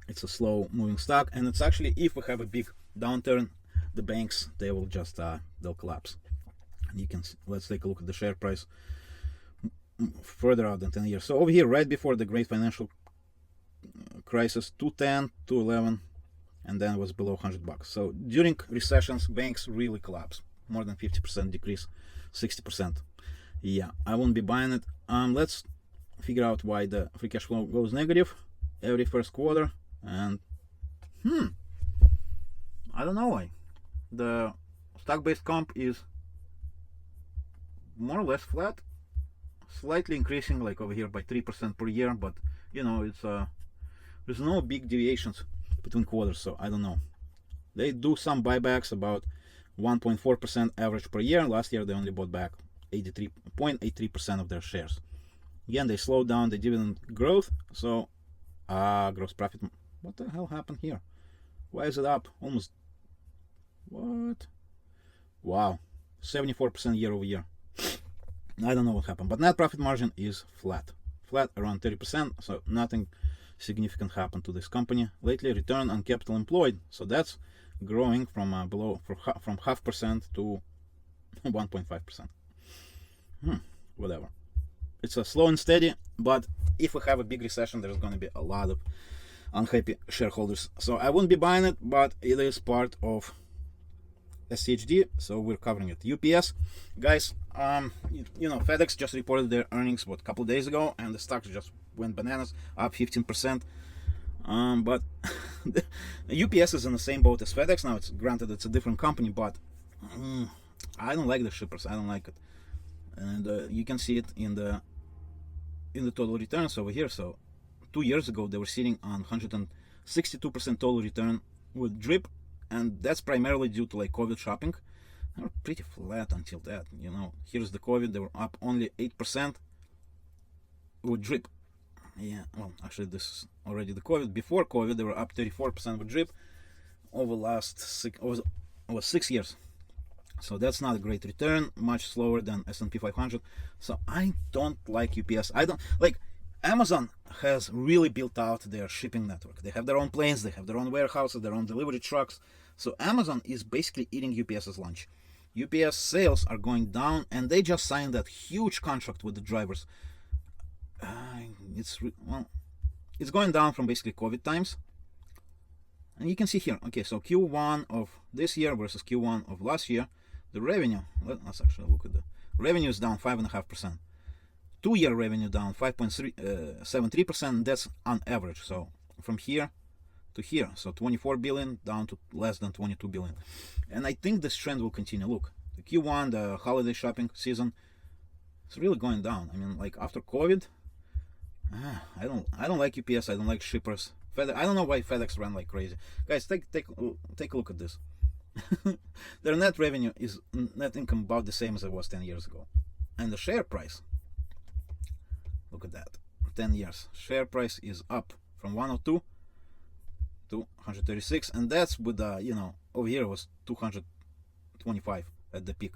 It's a slow moving stock, and it's actually, if we have a big downturn, the banks, they will just they'll collapse. And you can, let's take a look at the share price further out than 10 years. So over here, right before the great financial crisis, 210, 211, and then it was below $100. So during recessions, banks really collapse. More than 50% decrease, 60%. Yeah, I won't be buying it. Let's figure out why the free cash flow goes negative every first quarter. And I don't know why. The stock-based comp is more or less flat, slightly increasing, like over here by 3% per year, but you know, it's there's no big deviations between quarters, so I don't know. They do some buybacks, about 1.4% average per year. Last year they only bought back 83.83% of their shares. Again, they slowed down the dividend growth, so gross profit. What the hell happened here? Why is it up almost? What? Wow, 74% year over year. I don't know what happened, but net profit margin is flat around 30%, so nothing significant happened to this company lately. Return on capital employed, so that's growing from from 0.5% to 1.5%. Whatever. It's a slow and steady, but if we have a big recession, there's going to be a lot of unhappy shareholders. So I wouldn't be buying it, but it is part of SCHD, so we're covering it. UPS, guys, you know, FedEx just reported their earnings a couple of days ago, and the stocks just went bananas, up 15%. But UPS is in the same boat as FedEx. Now, it's granted it's a different company, but I don't like the shippers. I don't like it, and you can see it in the total returns over here. So 2 years ago they were sitting on 162% total return with DRIP, and that's primarily due to like COVID shopping. They were pretty flat until that, you know. Here's the COVID, they were up only 8% with DRIP. Yeah, well, actually this is already the COVID. Before COVID they were up 34% with DRIP over last 6 years. So that's not a great return, much slower than S&P 500. So I don't like UPS. I don't like. Amazon has really built out their shipping network. They have their own planes, they have their own warehouses, their own delivery trucks. So Amazon is basically eating UPS's lunch. UPS sales are going down, and they just signed that huge contract with the drivers. It's going down from basically COVID times. And you can see here, okay, so Q1 of this year versus Q1 of last year, the revenue, let's actually look at the revenue is down 5.5%. 2-year revenue down 5.73%. That's on average. So from here to here, so 24 billion down to less than 22 billion. And I think this trend will continue. Look, the Q1, the holiday shopping season, it's really going down. I mean, like after COVID, I don't like UPS. I don't like shippers. FedEx, I don't know why FedEx ran like crazy. Guys, take a look at this. Their net revenue is net income about the same as it was 10 years ago, and the share price. Look at that. 10 years. Share price is up from 102 to 136, and that's with you know, over here it was 225 at the peak.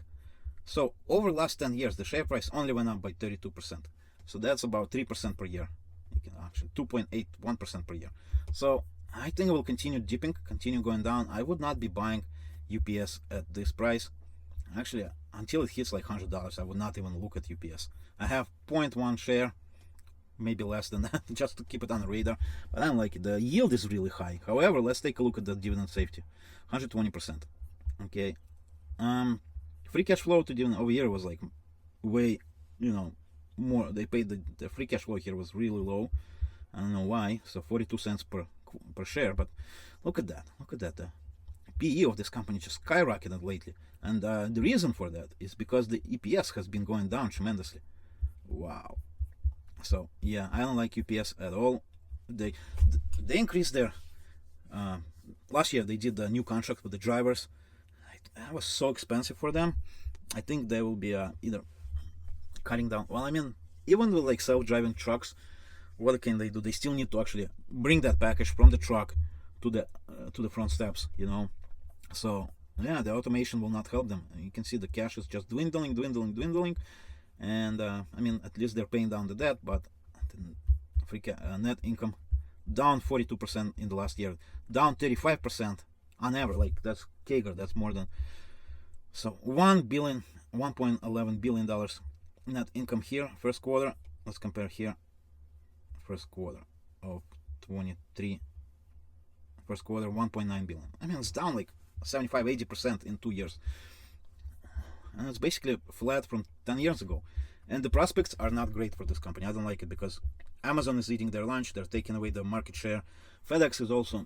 So over the last 10 years the share price only went up by 32%. So that's about 3% per year. You can actually 2.81% per year. So I think it will continue dipping, continue going down. I would not be buying UPS at this price. Actually, until it hits like $100, I would not even look at UPS. I have 0.1 share, maybe less than that, just to keep it on the radar. But I don't like it. The yield is really high. However, let's take a look at the dividend safety, 120%. Okay, free cash flow to dividend over here was like way, you know, more. They paid the free cash flow here was really low. I don't know why. So 42 cents per share. But look at that. Look at that. The PE of this company just skyrocketed lately, and the reason for that is because the EPS has been going down tremendously. Wow. So yeah, I don't like UPS at all. They increased their last year. They did a new contract with the drivers. That was so expensive for them. I think they will be either cutting down. Well, I mean, even with like self-driving trucks, what can they do? They still need to actually bring that package from the truck to the front steps, you know. So yeah, the automation will not help them. You can see the cash is just dwindling, and I mean, at least they're paying down the debt, but net income down 42% in the last year, down 35% on average. Like that's CAGR, that's more than. So $1.11 billion net income here, first quarter. Let's compare here, first quarter of 23, first quarter 1.9 billion. I mean, it's down like 75-80% in 2 years, and it's basically flat from 10 years ago. And the prospects are not great for this company. I don't like it because Amazon is eating their lunch. They're taking away the market share. FedEx is also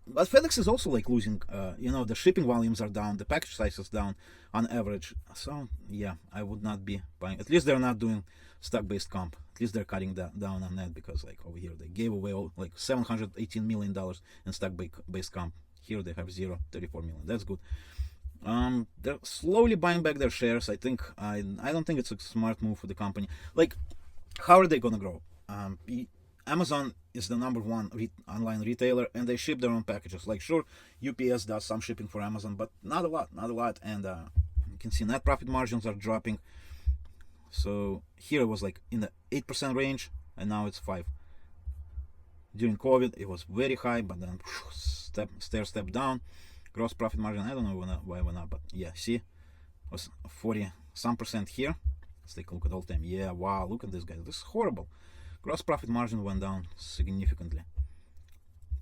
but FedEx is also like losing. You know, the shipping volumes are down, the package size is down on average. So yeah, I would not be buying. At least they're not doing stock-based comp. At least they're cutting that down on that, because like over here they gave away like $718 million in stock-based comp. Here they have zero, 34 million. That's good. They're slowly buying back their shares. I think I don't think it's a smart move for the company. Like, how are they gonna grow? Amazon is the #1 online retailer, and they ship their own packages. Like, sure, UPS does some shipping for Amazon, but not a lot. And you can see net profit margins are dropping. So here it was like in the 8% range, and now it's 5%. During COVID, it was very high, but then step down. Gross profit margin, I don't know why it went up, but yeah, see, it was 40% here. Let's take a look at all time. Yeah, wow, look at this, guys. This is horrible. Gross profit margin went down significantly.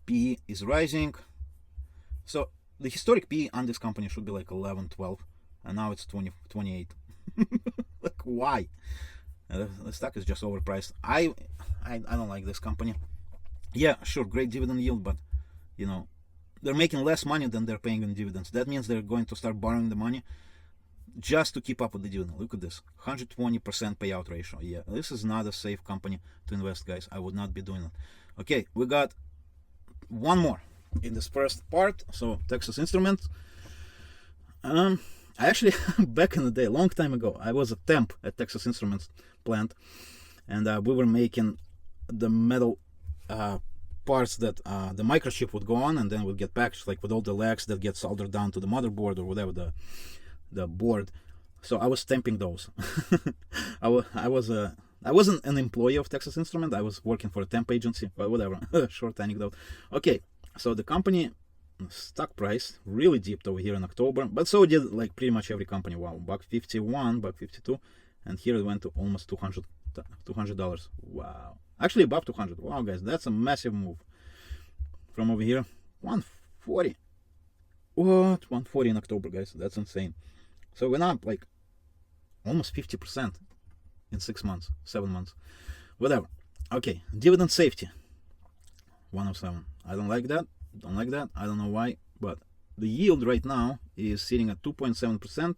PE is rising. So the historic PE on this company should be like 11, 12, and now it's 20, 28. Like, why? The stock is just overpriced. I don't like this company. Yeah, sure, great dividend yield, but you know, they're making less money than they're paying in dividends. That means they're going to start borrowing the money just to keep up with the dividend. Look at this, 120% payout ratio. Yeah, this is not a safe company to invest, guys. I would not be doing it. Okay, we got one more in this first part. So Texas Instruments. I actually, back in the day, a long time ago, I was a temp at Texas Instruments plant, and we were making the metal parts that the microchip would go on, and then would get packaged, like with all the legs that get soldered down to the motherboard or whatever the board. So I was temping those. I wasn't an employee of Texas Instrument. I was working for a temp agency, but whatever. Short anecdote. Okay, so the company stock price really dipped over here in October, but so did like pretty much every company. Wow, $1.51, $1.52, and here it went to almost $200. Wow, actually above 200. Wow, guys, that's a massive move from over here. 140. What? 140 in October, guys. That's insane. So went up like almost 50% in 6 months, 7 months, whatever. Okay, dividend safety, 107. I don't like that. I don't know why, but the yield right now is sitting at 2.7%.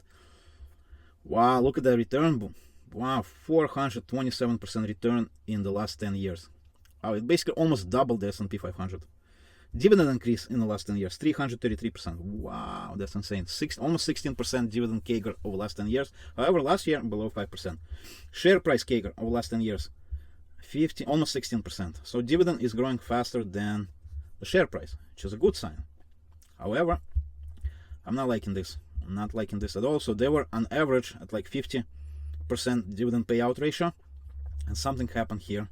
Wow, look at that return. Wow, 427% return in the last 10 years. Wow, it basically almost doubled the S&P 500. Dividend increase in the last 10 years, 333%. Wow, that's insane. Almost 16% dividend CAGR over the last 10 years. However, last year, below 5%. Share price CAGR over the last 10 years, almost 16%. So dividend is growing faster than the share price, which is a good sign. However, I'm not liking this. I'm not liking this at all. So they were on average at like 50% dividend payout ratio, and something happened here.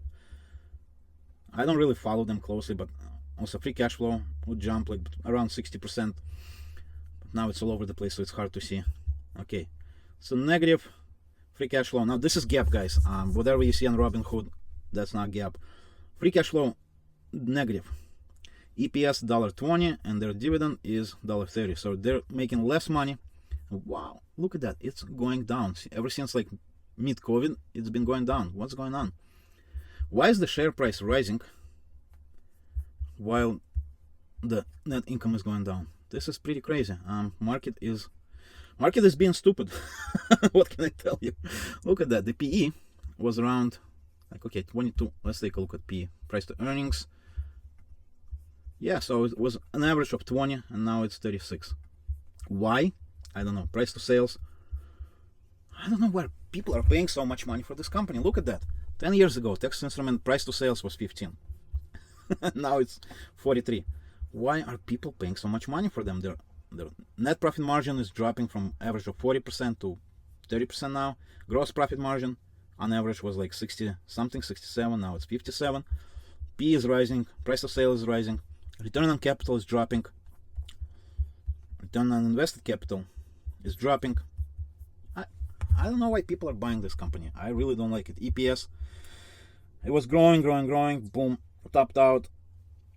I don't really follow them closely, but also free cash flow would jump like around 60%. But now it's all over the place, so it's hard to see. Okay, so negative free cash flow. Now this is GAAP, guys. Whatever you see on Robinhood, that's not GAAP. Free cash flow negative. EPS $1.20, and their dividend is $1.30. So they're making less money. Wow, look at that. It's going down. See, ever since like mid-COVID, it's been going down. What's going on? Why is the share price rising while the net income is going down? This is pretty crazy. Market is being stupid. What can I tell you? Look at that. The PE was around like, okay, 22. Let's take a look at PE, price to earnings. Yeah, so it was an average of 20, and now it's 36. Why? I don't know. Price to sales. I don't know why people are paying so much money for this company. Look at that. 10 years ago, Texas Instrument price to sales was 15. Now it's 43. Why are people paying so much money for them? Their net profit margin is dropping from average of 40% to 30% now. Gross profit margin on average was like 60 something, 67. Now it's 57. P is rising. Price of sale is rising. Return on capital is dropping. Return on invested capital is dropping. I don't know why people are buying this company. I really don't like it. EPS, it was growing. Boom, topped out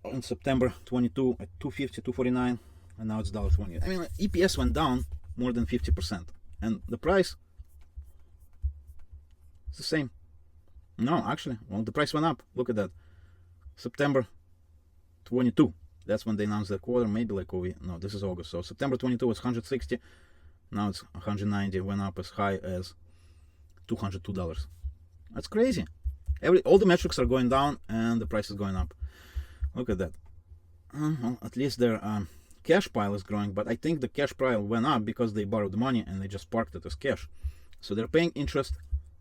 in September 22 at 250, 249, and now it's $1.20. I mean, EPS went down more than 50%, and the price is the same. No, actually, well, the price went up. Look at that. September 22, That's when they announced the quarter, maybe like no, this is August. So September 22 was 160. Now it's 190, went up as high as $202. That's crazy. All the metrics are going down and the price is going up. Look at that. Well, at least their cash pile is growing, but I think the cash pile went up because they borrowed the money and they just parked it as cash. So they're paying interest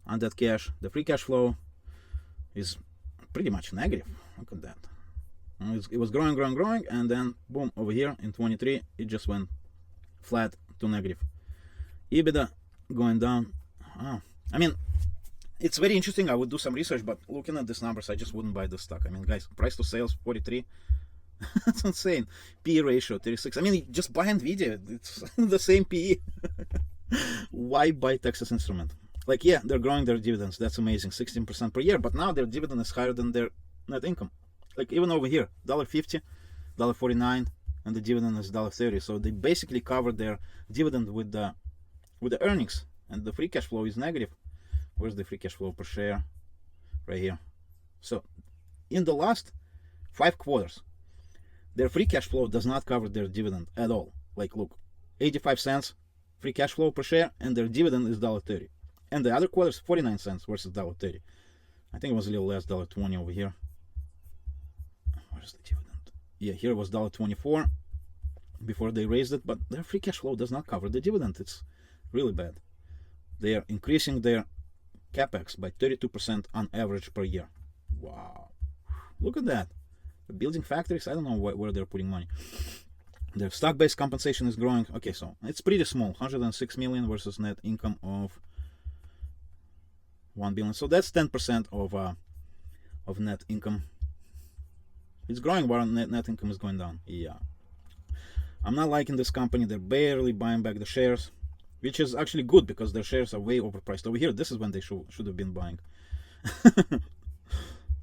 on that cash. The free cash flow is pretty much negative. Look at that. It was growing, and then boom, over here in 23 it just went flat to negative. EBITDA going down. I mean, it's very interesting. I would do some research, but looking at these numbers, I just wouldn't buy this stock. I mean, guys, price to sales 43. That's insane. PE ratio 36. I mean, just buy Nvidia. It's the same PE. Why buy Texas Instrument? Like, yeah, they're growing their dividends. That's amazing, 16% per year. But now their dividend is higher than their net income. Like even over here, $1.50, $1.49, and the dividend is $1.30. So they basically cover their dividend with the earnings, and the free cash flow is negative. Where's the free cash flow per share? Right here. So in the last 5 quarters, their free cash flow does not cover their dividend at all. Like look, 85 cents free cash flow per share, and their dividend is $1.30. And the other quarters, 49 cents versus $1.30. I think it was a little less, $1.20 over here. Where's the dividend? Yeah, here it was $1.24 before they raised it, but their free cash flow does not cover the dividend. It's really bad. They are increasing their capex by 32% on average per year. Wow, look at that. The building factories, I don't know where they're putting money. Their stock-based compensation is growing. Okay, so it's pretty small, 106 million versus net income of 1 billion. So that's 10% of net income. It's growing while net income is going down. Yeah, I'm not liking this company. They're barely buying back the shares, which is actually good because their shares are way overpriced. Over here, this is when they should have been buying.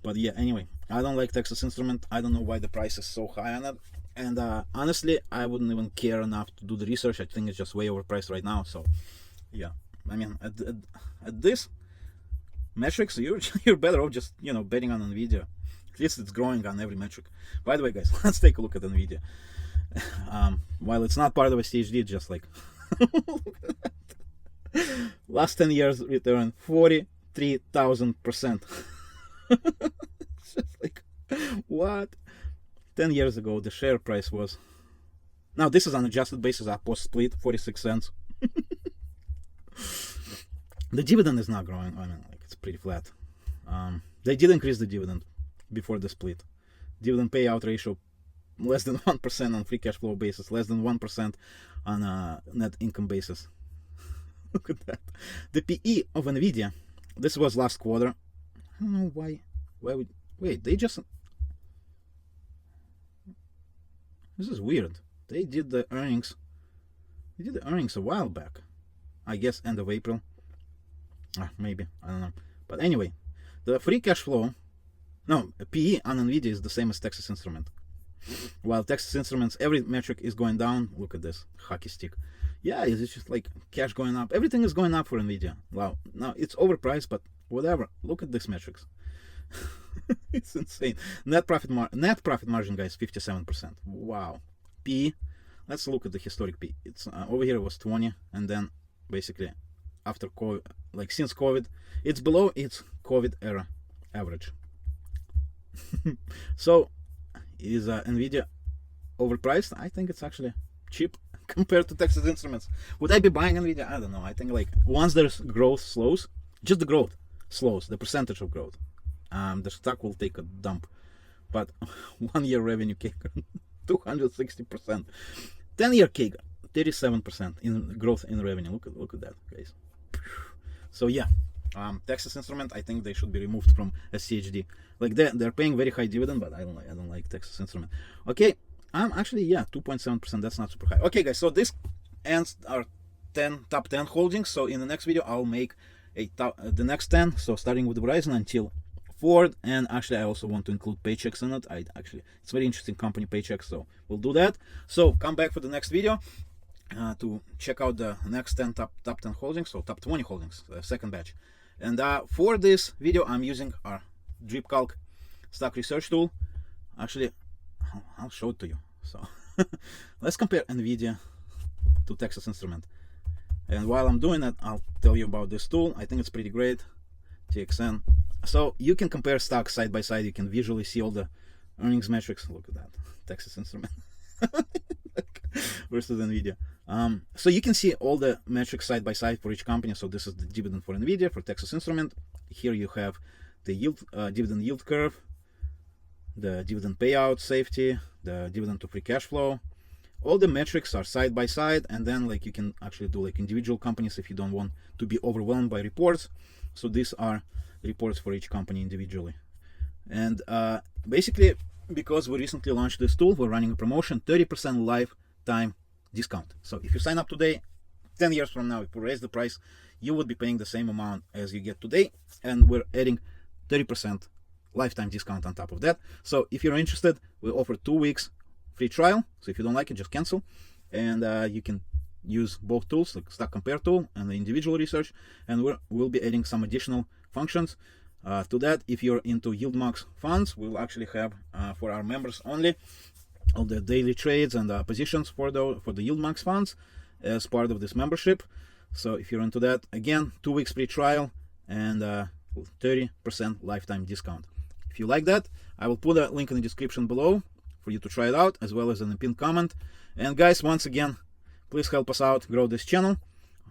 But yeah, anyway, I don't like Texas Instrument. I don't know why the price is so high on it. And honestly, I wouldn't even care enough to do the research. I think it's just way overpriced right now. So yeah, I mean, at this metrics, you're better off just, you know, betting on Nvidia. At least it's growing on every metric. By the way, guys, let's take a look at Nvidia. While it's not part of a SCHD, just like last 10 years return 43,000%. It's just like, what? 10 years ago the share price was, now this is on adjusted basis, post split, 46 cents. The dividend is not growing. I mean, like, it's pretty flat. They did increase the dividend before the split. Dividend payout ratio less than 1% on free cash flow basis, less than 1% on a net income basis. Look at that. The PE of Nvidia, this was last quarter. I don't know why would, wait, they just, this is weird. They did the earnings a while back, I guess end of April. Maybe, I don't know. But anyway, the free cash flow, no, PE on Nvidia is the same as Texas Instrument. While Texas Instruments, every metric is going down. Look at this hockey stick. Yeah, it's just like cash going up. Everything is going up for Nvidia. Wow. Now it's overpriced, but whatever. Look at these metrics. It's insane. Net profit margin, guys, 57%. Wow. PE. Let's look at the historic PE. It's over here it was 20, and then basically after COVID, like since COVID, it's below its COVID era average. So is Nvidia overpriced? I think it's actually cheap compared to Texas Instruments. Would I be buying Nvidia? I don't know. I think like once there's growth slows, just the growth slows, the percentage of growth, the stock will take a dump. But 1 year revenue CAGR 260%, 10-year CAGR 37% in growth in revenue. Look at that, guys. So yeah, Texas Instrument, I think they should be removed from SCHD. Like they're paying very high dividend, but I don't like Texas Instrument. Okay, actually, yeah, 2.7%. That's not super high. Okay, guys. So this ends our top 10 holdings. So in the next video, I'll make the next 10. So starting with Verizon until Ford, and actually I also want to include Paychex in it. It's very interesting company, Paychex. So we'll do that. So come back for the next video to check out the next 10 top 10 holdings. So top 20 holdings, the second batch. And for this video, I'm using our DRIPCalc stock research tool. Actually, I'll show it to you. So let's compare NVIDIA to Texas Instrument. And while I'm doing it, I'll tell you about this tool. I think it's pretty great, TXN. So you can compare stocks side by side. You can visually see all the earnings metrics. Look at that, Texas Instrument versus NVIDIA. So you can see all the metrics side by side for each company. So this is the dividend for NVIDIA, for Texas Instrument. Here you have the yield, dividend yield curve, the dividend payout safety, the dividend to free cash flow. All the metrics are side by side, and then like you can actually do like individual companies if you don't want to be overwhelmed by reports. So these are reports for each company individually. And basically, because we recently launched this tool, we're running a promotion, 30% lifetime discount. So if you sign up today, 10 years from now, if we raise the price, you would be paying the same amount as you get today, and we're adding 30% lifetime discount on top of that. So if you're interested, we offer 2 weeks free trial. So if you don't like it, just cancel, and you can use both tools, like stock compare tool and the individual research, and we'll be adding some additional functions to that. If you're into YieldMax funds, we'll actually have for our members only all the daily trades and positions for the YieldMax funds as part of this membership. So if you're into that, again, 2 weeks free trial and 30% lifetime discount. If you like that, I will put a link in the description below for you to try it out, as well as in the pinned comment. And guys, once again, please help us out grow this channel.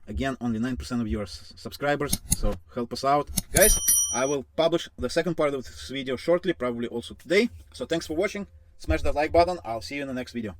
Again, only 9% of your subscribers, so help us out, guys. I will publish the second part of this video shortly, probably also today. So thanks for watching. Smash that like button. I'll see you in the next video.